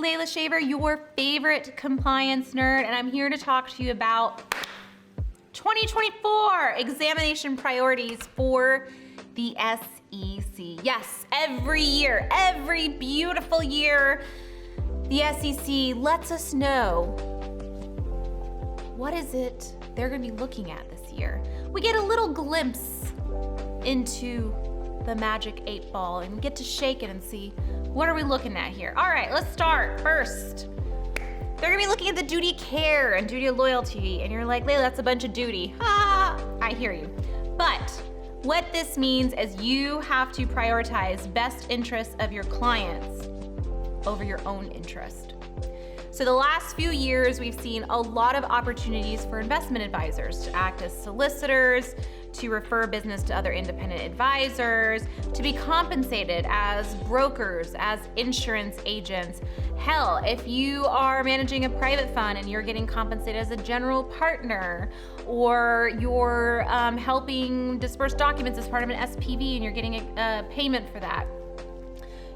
Layla Shaver, your favorite compliance nerd, and I'm here to talk to you about 2024 examination priorities for the SEC. Yes, every year, every beautiful year, the SEC lets us know what is it they're gonna be looking at this year. We get a little glimpse into the magic 8 ball and get to shake it and see what are we looking at here. All right, let's start. First, they're gonna be looking at the duty of care and duty of loyalty, and you're like, Layla, that's a bunch of duty. Ah, I hear you. But what this means is you have to prioritize best interests of your clients over your own interest. So the last few years, we've seen a lot of opportunities for investment advisors to act as solicitors, to refer business to other independent advisors, to be compensated as brokers, as insurance agents. Hell, if you are managing a private fund and you're getting compensated as a general partner, or you're helping disperse documents as part of an SPV and you're getting a payment for that.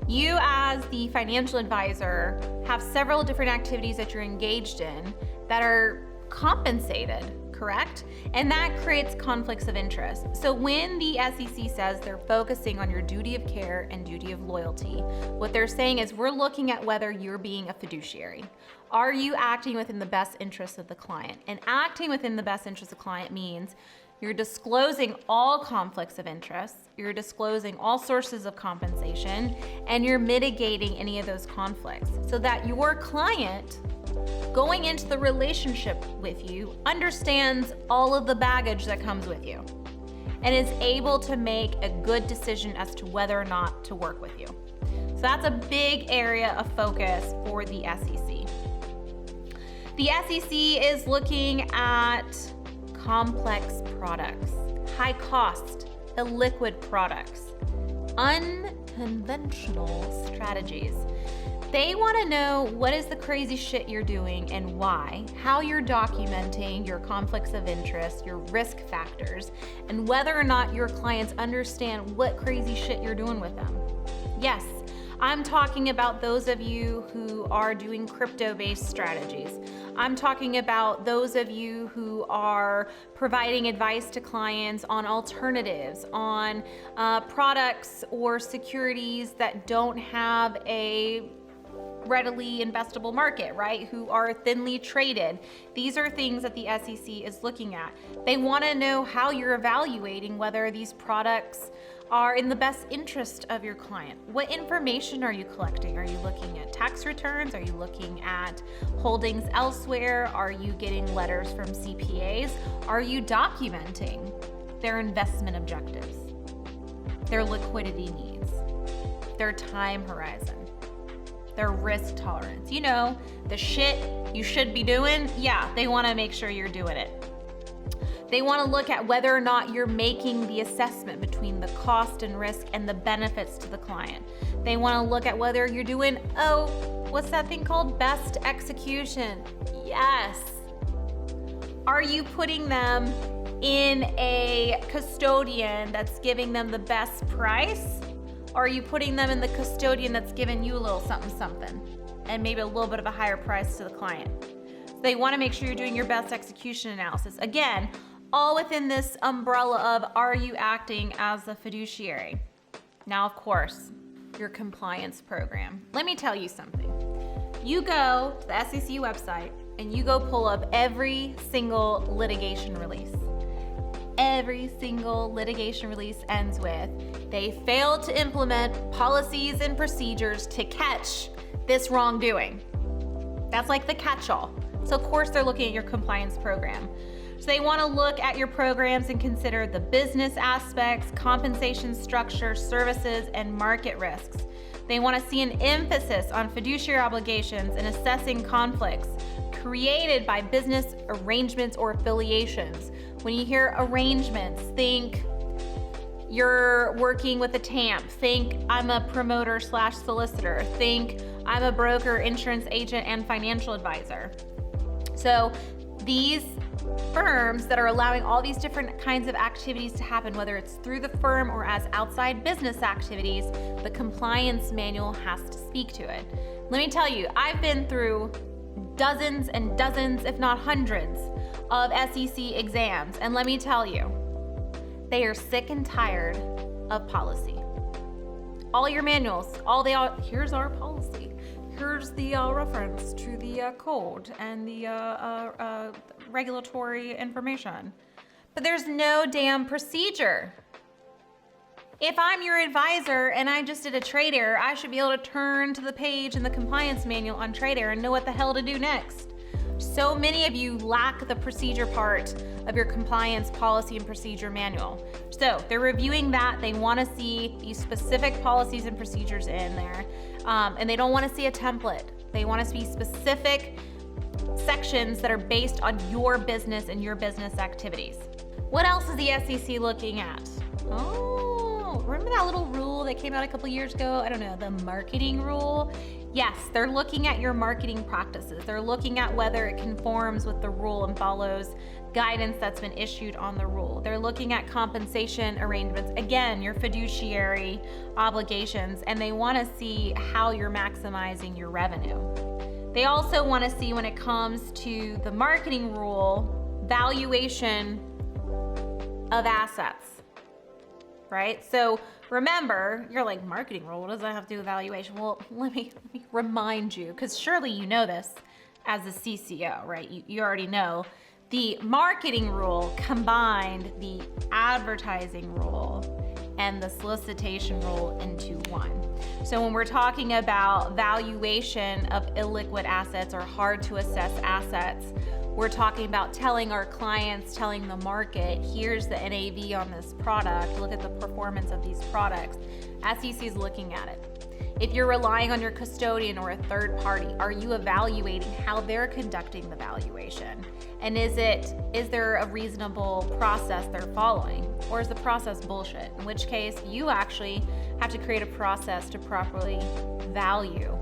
You as the financial advisor have several different activities that you're engaged in that are compensated, correct? And that creates conflicts of interest. So when the SEC says they're focusing on your duty of care and duty of loyalty, what they're saying is we're looking at whether you're being a fiduciary. Are you acting within the best interest of the client? And acting within the best interest of the client means you're disclosing all conflicts of interest, you're disclosing all sources of compensation, and you're mitigating any of those conflicts so that your client going into the relationship with you understands all of the baggage that comes with you and is able to make a good decision as to whether or not to work with you. So that's a big area of focus for the SEC. The SEC is looking at complex products, high cost, illiquid products, unconventional strategies. They want to know what is the crazy shit you're doing and why, how you're documenting your conflicts of interest, your risk factors, and whether or not your clients understand what crazy shit you're doing with them. Yes, I'm talking about those of you who are doing crypto-based strategies. I'm talking about those of you who are providing advice to clients on alternatives, on products or securities that don't have a readily investable market, right? Who are thinly traded. These are things that the SEC is looking at. They want to know how you're evaluating whether these products are in the best interest of your client. What information are you collecting? Are you looking at tax returns? Are you looking at holdings elsewhere? Are you getting letters from CPAs? Are you documenting their investment objectives, their liquidity needs, their time horizon, their risk tolerance? You know, the shit you should be doing, yeah, they want to make sure you're doing it. They want to look at whether or not you're making the assessment between the cost and risk and the benefits to the client. They want to look at whether you're doing, what's that thing called? Best execution. Yes. Are you putting them in a custodian that's giving them the best price? Or are you putting them in the custodian that's giving you a little something and maybe a little bit of a higher price to the client? So they want to make sure you're doing your best execution analysis. Again, all within this umbrella of, are you acting as a fiduciary? Now, of course, your compliance program. Let me tell you something. You go to the SEC website and you go pull up every single litigation release. Every single litigation release ends with, they failed to implement policies and procedures to catch this wrongdoing. That's like the catch-all. So of course they're looking at your compliance program. So they want to look at your programs and consider the business aspects, compensation structure, services, and market risks. They want to see an emphasis on fiduciary obligations and assessing conflicts created by business arrangements or affiliations. When you hear arrangements, think you're working with a TAMP, think I'm a promoter / solicitor, think I'm a broker, insurance agent, and financial advisor. So these firms that are allowing all these different kinds of activities to happen, whether it's through the firm or as outside business activities, the compliance manual has to speak to it. Let me tell you, I've been through dozens and dozens, if not hundreds, of SEC exams, and let me tell you, they are sick and tired of policy. All your manuals, here's our policy. Here's the reference to the code and the regulatory information. But there's no damn procedure. If I'm your advisor and I just did a trade error, I should be able to turn to the page in the compliance manual on trade error and know what the hell to do next. So many of you lack the procedure part of your compliance policy and procedure manual. So they're reviewing that. They want to see these specific policies and procedures in there. And they don't want to see a template. They want to see specific sections that are based on your business and your business activities. What else is the SEC looking at? Oh, remember that little rule that came out a couple years ago? I don't know, the marketing rule? Yes, they're looking at your marketing practices. They're looking at whether it conforms with the rule and follows guidance that's been issued on the rule. They're looking at compensation arrangements, again, your fiduciary obligations, and they want to see how you're maximizing your revenue. They also want to see, when it comes to the marketing rule, valuation of assets, right? So remember, you're like, marketing rule, what does that have to do with valuation? Well, let me remind you, because surely you know this as a CCO, right? You already know. The marketing rule combined the advertising rule and the solicitation rule into one. So when we're talking about valuation of illiquid assets or hard to assess assets, we're talking about telling our clients, telling the market, here's the NAV on this product, look at the performance of these products. SEC is looking at it. If you're relying on your custodian or a third party, are you evaluating how they're conducting the valuation? And is there a reasonable process they're following? Or is the process bullshit? In which case, you actually have to create a process to properly value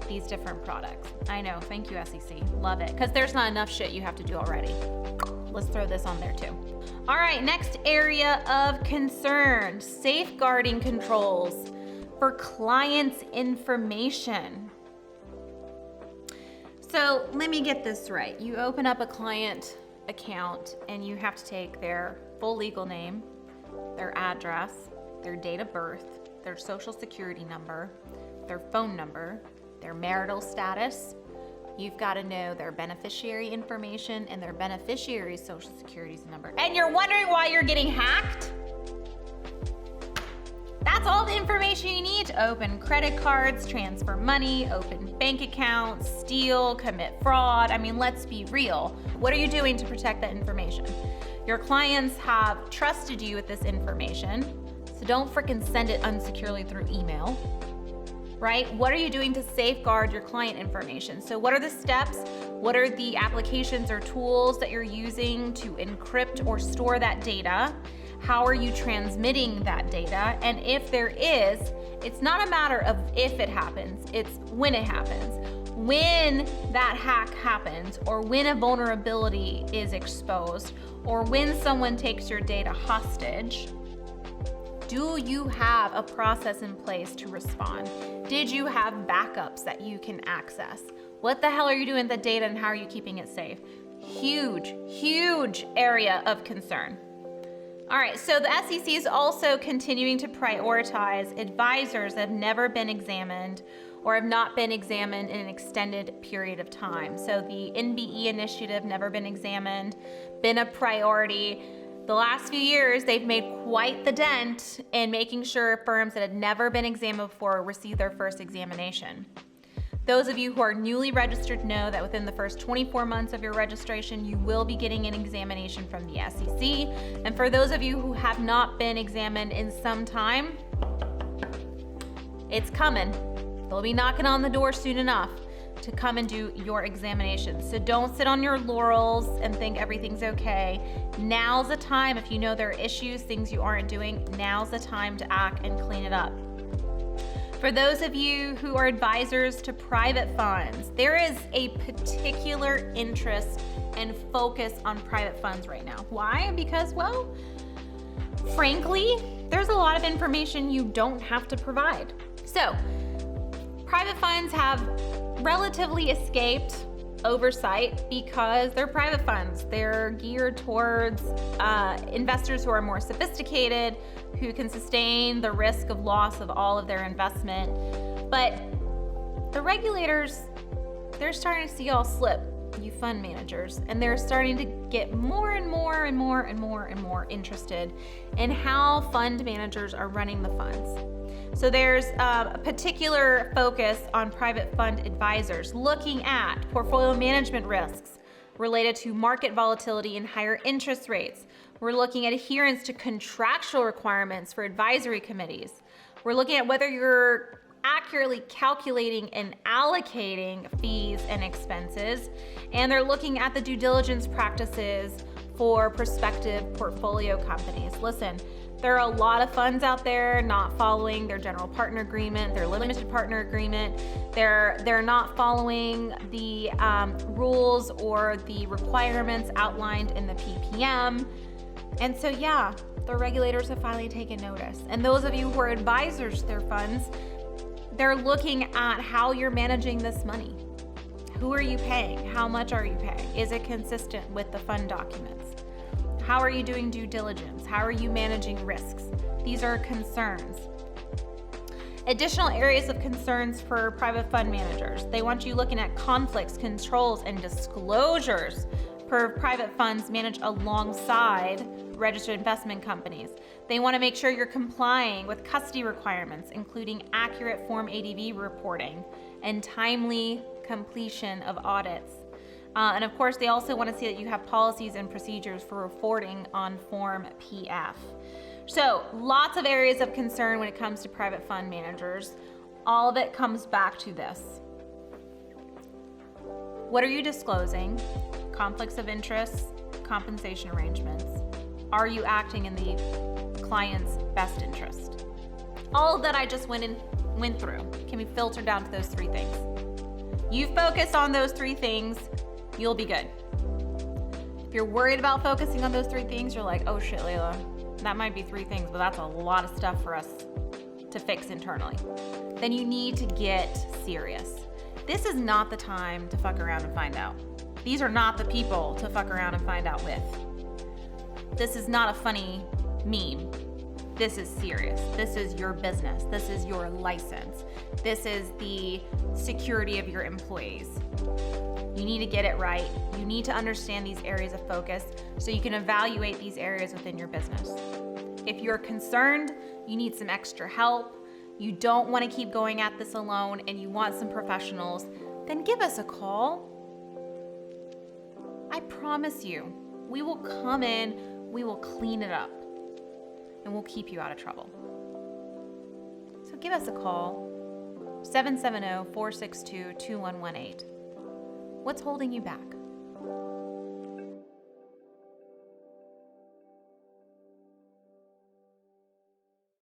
these different products. I know, thank you SEC, love it. Because there's not enough shit you have to do already. Let's throw this on there too. All right, next area of concern, safeguarding controls for clients' information. So let me get this right. You open up a client account and you have to take their full legal name, their address, their date of birth, their social security number, their phone number, their marital status. You've got to know their beneficiary information and their beneficiary's social security number. And you're wondering why you're getting hacked? That's all the information you need to open credit cards, transfer money, open bank accounts, steal, commit fraud. I mean, let's be real. What are you doing to protect that information? Your clients have trusted you with this information, so don't freaking send it unsecurely through email, right? What are you doing to safeguard your client information? So what are the steps? What are the applications or tools that you're using to encrypt or store that data? How are you transmitting that data? And if there is, it's not a matter of if it happens, it's when it happens. When that hack happens, or when a vulnerability is exposed, or when someone takes your data hostage, do you have a process in place to respond? Did you have backups that you can access? What the hell are you doing with the data and how are you keeping it safe? Huge, huge area of concern. All right, so the SEC is also continuing to prioritize advisors that have never been examined or have not been examined in an extended period of time. So the NBE initiative, never been examined, been a priority. The last few years, they've made quite the dent in making sure firms that had never been examined before receive their first examination. Those of you who are newly registered know that within the first 24 months of your registration, you will be getting an examination from the SEC. And for those of you who have not been examined in some time, it's coming. They'll be knocking on the door soon enough to come and do your examination. So don't sit on your laurels and think everything's okay. Now's the time, if you know there are issues, things you aren't doing, now's the time to act and clean it up. For For those of you who are advisors to private funds, there is a particular interest and focus on private funds right now. Why? Because, well, frankly, there's a lot of information you don't have to provide. So, private funds have relatively escaped oversight because they're private funds. They're geared towards investors who are more sophisticated, who can sustain the risk of loss of all of their investment. But the regulators, they're starting to see y'all slip, you fund managers, and they're starting to get more and more and more and more and more interested in how fund managers are running the funds. So there's a particular focus on private fund advisors looking at portfolio management risks related to market volatility and higher interest rates. We're looking at adherence to contractual requirements for advisory committees. We're looking at whether you're accurately calculating and allocating fees and expenses. And they're looking at the due diligence practices for prospective portfolio companies. Listen, there are a lot of funds out there not following their general partner agreement, their limited partner agreement. They're not following the rules or the requirements outlined in the PPM. And so, yeah, the regulators have finally taken notice. And those of you who are advisors to their funds, they're looking at how you're managing this money. Who are you paying? How much are you paying? Is it consistent with the fund documents? How are you doing due diligence? How are you managing risks? These are concerns. Additional areas of concerns for private fund managers. They want you looking at conflicts, controls, and disclosures for private funds managed alongside registered investment companies. They want to make sure you're complying with custody requirements, including accurate Form ADV reporting and timely completion of audits. And of course, they also want to see that you have policies and procedures for reporting on Form PF. So lots of areas of concern when it comes to private fund managers. All of it comes back to this. What are you disclosing? Conflicts of interest, compensation arrangements. Are you acting in the client's best interest? All of that I just went through can be filtered down to those three things. You focus on those three things, you'll be good. If you're worried about focusing on those three things, you're like, oh shit, Layla, that might be three things, but that's a lot of stuff for us to fix internally. Then you need to get serious. This is not the time to fuck around and find out. These are not the people to fuck around and find out with. This is not a funny meme. This is serious. This is your business. This is your license. This is the security of your employees. You need to get it right. You need to understand these areas of focus so you can evaluate these areas within your business. If you're concerned, you need some extra help, you don't want to keep going at this alone, and you want some professionals, then give us a call. I promise you, we will come in, we will clean it up, and we'll keep you out of trouble. So give us a call, 770-462-2118. What's holding you back?